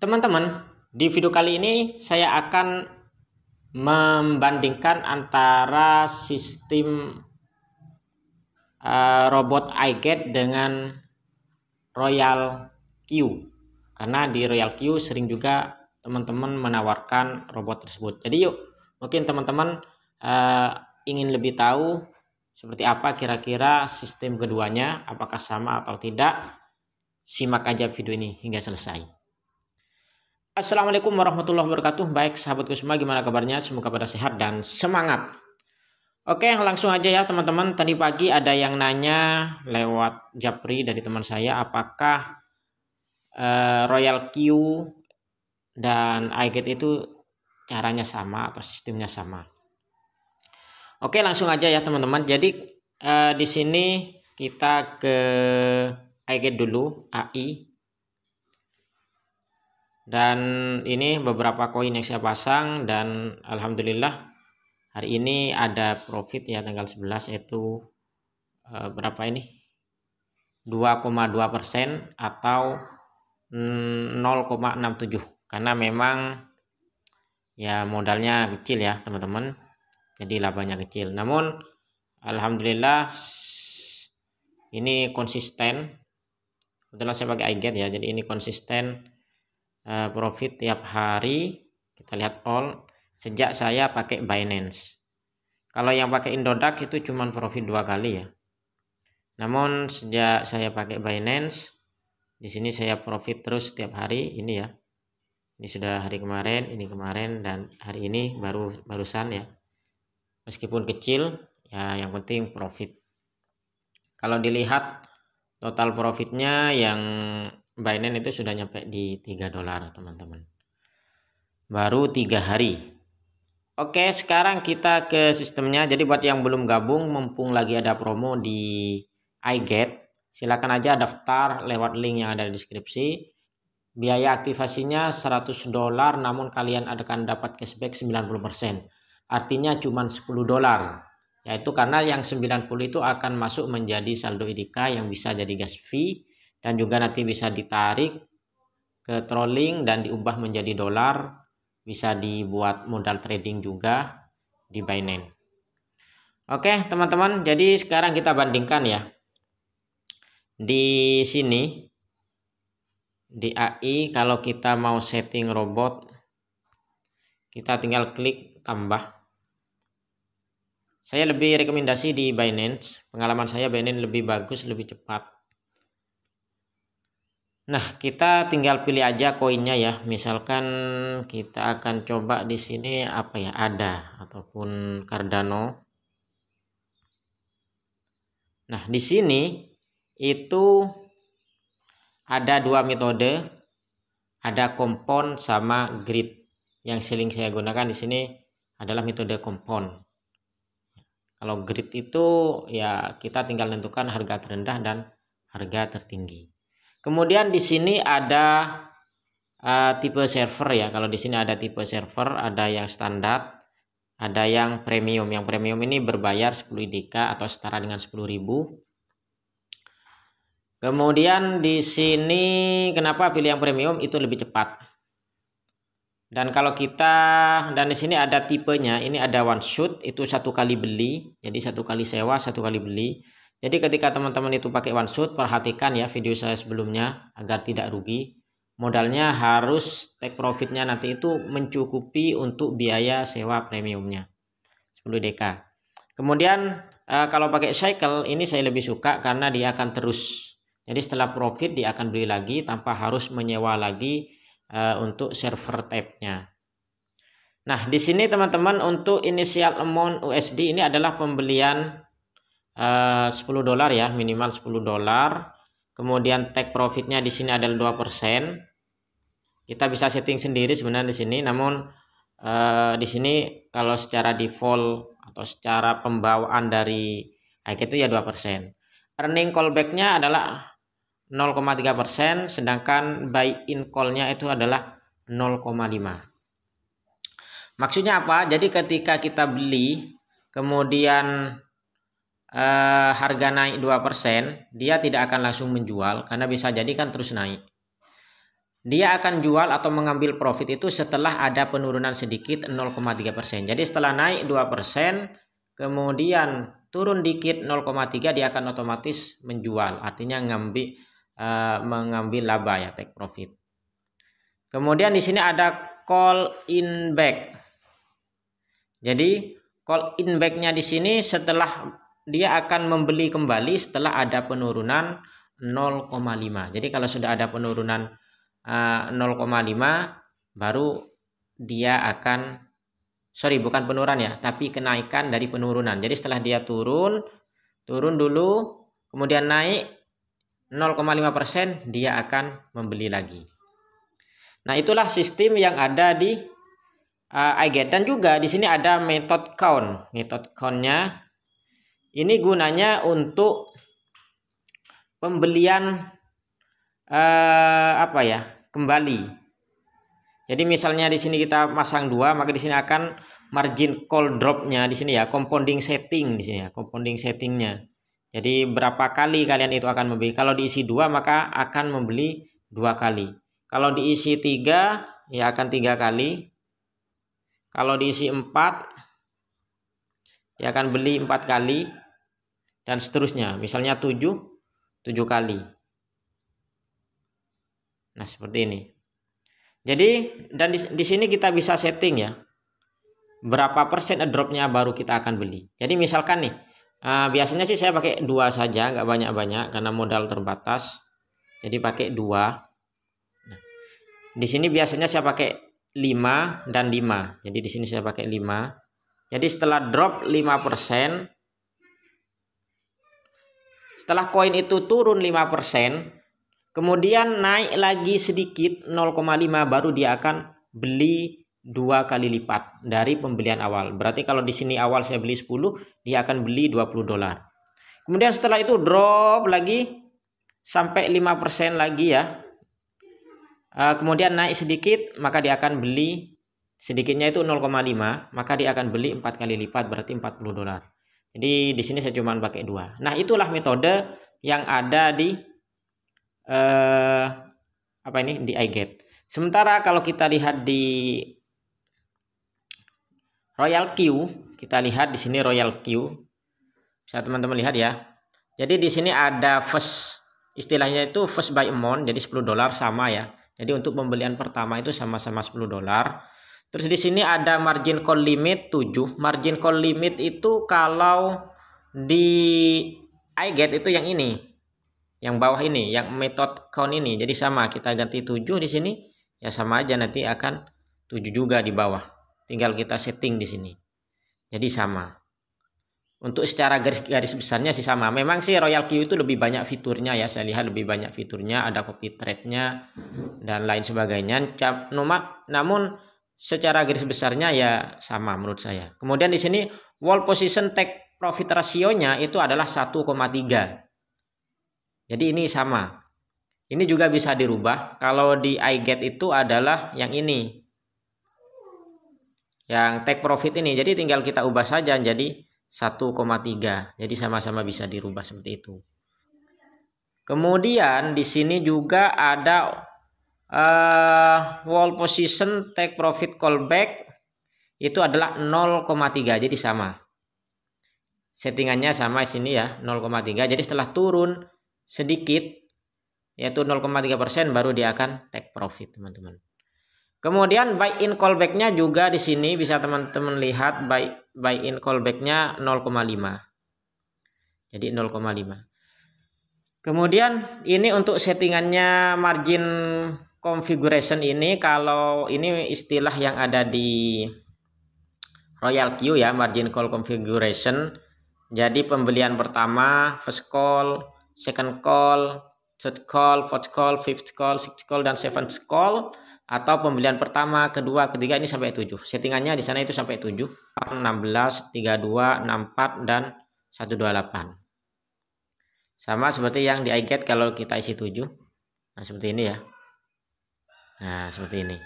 Teman-teman, di video kali ini saya akan membandingkan antara sistem robot iGet dengan Royal Q. Karena di Royal Q sering juga teman-teman menawarkan robot tersebut. Jadi yuk, mungkin teman-teman ingin lebih tahu seperti apa kira-kira sistem keduanya, apakah sama atau tidak. Simak aja video ini hingga selesai. Assalamualaikum warahmatullahi wabarakatuh. Baik sahabatku semua, gimana kabarnya? Semoga pada sehat dan semangat. Oke, langsung aja ya teman-teman. Tadi pagi ada yang nanya lewat Japri dari teman saya, apakah Royal Q dan iGet itu caranya sama atau sistemnya sama. Oke, langsung aja ya teman-teman. Jadi di sini kita ke iGet dulu, AI. Dan ini beberapa koin yang saya pasang, dan alhamdulillah hari ini ada profit ya, tanggal 11, yaitu berapa ini, 2,2% atau 0,67, karena memang ya modalnya kecil ya teman-teman, jadi labanya kecil. Namun alhamdulillah ini konsisten. Kebetulan saya pakai iGet ya, jadi ini konsisten profit tiap hari. Kita lihat all sejak saya pakai Binance. Kalau yang pakai Indodax itu cuma profit 2 kali ya. Namun sejak saya pakai Binance, di sini saya profit terus setiap hari ini ya. Ini sudah hari kemarin, ini kemarin, dan hari ini barusan ya. Meskipun kecil ya, yang penting profit. Kalau dilihat total profitnya yang Binance itu sudah nyampe di $3 teman-teman, baru 3 hari. Oke, sekarang kita ke sistemnya. Jadi buat yang belum gabung, mumpung lagi ada promo di iGet, silakan aja daftar lewat link yang ada di deskripsi. Biaya aktivasinya $100, namun kalian akan dapat cashback 90%. Artinya cuma $10. Yaitu karena yang 90 itu akan masuk menjadi saldo IDK yang bisa jadi gas fee, dan juga nanti bisa ditarik ke trolling dan diubah menjadi dolar, bisa dibuat modal trading juga di Binance. Oke teman-teman, jadi sekarang kita bandingkan ya. Di sini di AI, kalau kita mau setting robot, kita tinggal klik tambah. Saya lebih rekomendasi di Binance. Pengalaman saya Binance lebih bagus, lebih cepat. Nah, kita tinggal pilih aja koinnya ya. Misalkan kita akan coba di sini apa ya, ADA ataupun Cardano. Nah, di sini itu ada dua metode, ada Compound sama Grid. Yang sering saya gunakan di sini adalah metode Compound. Kalau Grid itu ya kita tinggal tentukan harga terendah dan harga tertinggi. Kemudian di sini ada tipe server ya. Kalau di sini ada tipe server, ada yang standar, ada yang premium. Yang premium ini berbayar 10 IDK atau setara dengan 10.000. Kemudian di sini kenapa pilih yang premium, itu lebih cepat. Dan kalau dan di sini ada tipenya, ini ada one shot, itu 1 kali beli, jadi 1 kali sewa, 1 kali beli. Jadi ketika teman-teman itu pakai one shot, perhatikan ya video saya sebelumnya agar tidak rugi. Modalnya harus take profitnya nanti itu mencukupi untuk biaya sewa premiumnya 10 DK. Kemudian kalau pakai cycle ini saya lebih suka karena dia akan terus. Jadi setelah profit dia akan beli lagi tanpa harus menyewa lagi untuk server tab-nya. Nah, di sini teman-teman untuk initial amount USD ini adalah pembelian $10 ya, minimal $10. Kemudian take profitnya di sini adalah 2%. Kita bisa setting sendiri sebenarnya di sini, namun di sini kalau secara default atau secara pembawaan dari iGet itu ya 2%. Earning callback-nya adalah 0,3%, sedangkan buy in call-nya itu adalah 0,5. Maksudnya apa? Jadi ketika kita beli kemudian harga naik 2%, dia tidak akan langsung menjual karena bisa jadi kan terus naik. dia akan jual atau mengambil profit itu setelah ada penurunan sedikit 0,3%. Jadi setelah naik 2%, kemudian turun dikit 0,3, dia akan otomatis menjual, artinya mengambil laba ya, take profit. Kemudian di sini ada call in back. Jadi call in back-nya di sini setelah dia akan membeli kembali setelah ada penurunan 0,5. Jadi kalau sudah ada penurunan 0,5 baru dia akan, bukan penurunan ya, tapi kenaikan dari penurunan. Jadi setelah dia turun dulu, kemudian naik 0,5%, dia akan membeli lagi. Nah, itulah sistem yang ada di iGet. Dan juga di sini ada method count. Method count-nya ini gunanya untuk pembelian kembali. Jadi misalnya di sini kita pasang 2, maka di sini akan margin call drop-nya di sini ya, compounding setting di sini ya, compounding settingnya. Jadi berapa kali kalian itu akan membeli. Kalau diisi 2 maka akan membeli 2 kali. Kalau diisi 3 ya akan 3 kali. Kalau diisi 4 ya akan beli 4 kali dan seterusnya. Misalnya 7 kali. Nah, seperti ini. Jadi dan di sini kita bisa setting ya, berapa persen dropnya baru kita akan beli. Jadi misalkan nih, biasanya sih saya pakai 2 saja, nggak banyak-banyak karena modal terbatas. Jadi pakai 2. Nah, di sini biasanya saya pakai 5 dan 5. Jadi di sini saya pakai 5. Jadi setelah drop 5%, setelah koin itu turun 5%, kemudian naik lagi sedikit 0,5, baru dia akan beli 2 kali lipat dari pembelian awal. Berarti kalau di sini awal saya beli 10, dia akan beli $20. Kemudian setelah itu drop lagi sampai 5% lagi ya. Kemudian naik sedikit, maka dia akan beli sedikitnya itu 0,5, maka dia akan beli 4 kali lipat, berarti $40. Jadi di sini saya cuma pakai 2. Nah, itulah metode yang ada di di iGet. Sementara kalau kita lihat di Royal Q, kita lihat di sini Royal Q. Bisa teman-teman lihat ya. Jadi di sini ada first, istilahnya itu first buy amount, jadi $10 sama ya. Jadi untuk pembelian pertama itu sama-sama $10. Terus di sini ada margin call limit 7. Margin call limit itu kalau di iGet itu yang ini. Yang bawah ini, yang method count ini. Jadi sama, kita ganti 7 di sini, ya sama aja nanti akan 7 juga di bawah. Tinggal kita setting di sini. Jadi sama. Untuk secara garis besarnya sih sama. Memang sih Royal Q itu lebih banyak fiturnya ya, saya lihat lebih banyak fiturnya, ada copy trade-nya dan lain sebagainya. Namun secara garis besarnya ya sama menurut saya. Kemudian di sini wall position take profit rasionya itu adalah 1,3. Jadi ini sama. Ini juga bisa dirubah. Kalau di iGet itu adalah yang ini, yang take profit ini. Jadi tinggal kita ubah saja jadi 1,3. Jadi sama-sama bisa dirubah seperti itu. Kemudian di sini juga ada wall position take profit callback, itu adalah 0,3. Jadi sama. Settingannya sama di sini ya, 0,3. Jadi setelah turun sedikit yaitu 0,3% baru dia akan take profit, teman-teman. Kemudian buy in callback-nya juga di sini bisa teman-teman lihat, buy in callback-nya 0,5. Jadi 0,5. Kemudian ini untuk settingannya margin configuration ini, kalau ini istilah yang ada di Royal Q ya, margin call configuration. Jadi pembelian pertama, first call, second call, third call, fourth call, fifth call, sixth call, dan seventh call, atau pembelian pertama, kedua, ketiga, ini sampai 7. Settingannya di sana itu sampai 7, 16, 32, 64, dan 128. Sama seperti yang di iGet kalau kita isi 7. Nah, seperti ini ya. Nah, seperti ini.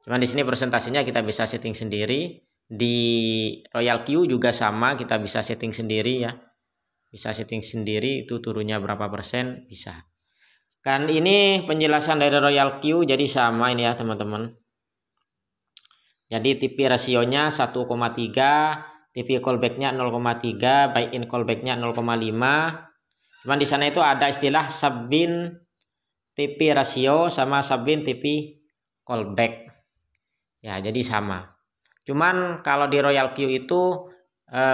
Cuman di sini presentasinya kita bisa setting sendiri. Di Royal Q juga sama, kita bisa setting sendiri ya. Bisa setting sendiri itu turunnya berapa persen, bisa. Kan ini penjelasan dari Royal Q, jadi sama ini ya teman-teman. Jadi TP rasionya 1,3, TP callbacknya 0,3, buy in callbacknya 0,5. Cuman di sana itu ada istilah subbin TP rasio sama subbin TP callback. Ya, jadi sama. Cuman kalau di Royal Q itu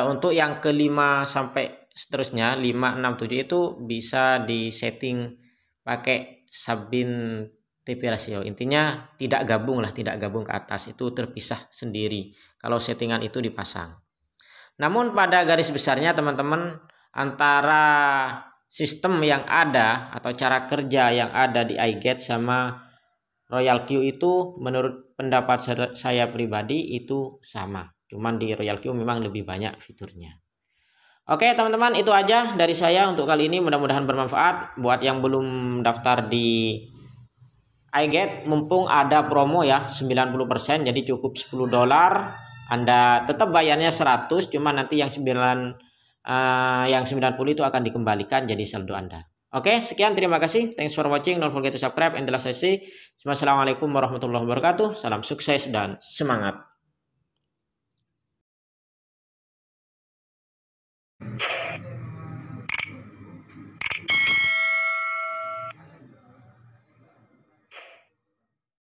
untuk yang ke-5 sampai seterusnya 5, 6, 7 itu bisa disetting pakai subbin TP rasio. Intinya tidak gabung ke atas, itu terpisah sendiri kalau settingan itu dipasang. Namun pada garis besarnya teman-teman, antara sistem yang ada atau cara kerja yang ada di iGet sama Royal Q itu menurut pendapat saya pribadi itu sama. Cuman di Royal Q memang lebih banyak fiturnya. Oke teman-teman, itu aja dari saya untuk kali ini, mudah-mudahan bermanfaat. Buat yang belum daftar di iGet, mumpung ada promo ya 90%, jadi cukup $10. Anda tetap bayarnya 100, cuma nanti yang 90 itu akan dikembalikan jadi saldo Anda. Oke, sekian, terima kasih. Thanks for watching. Don't forget to subscribe and like sesi. Wassalamualaikum warahmatullahi wabarakatuh. Salam sukses dan semangat.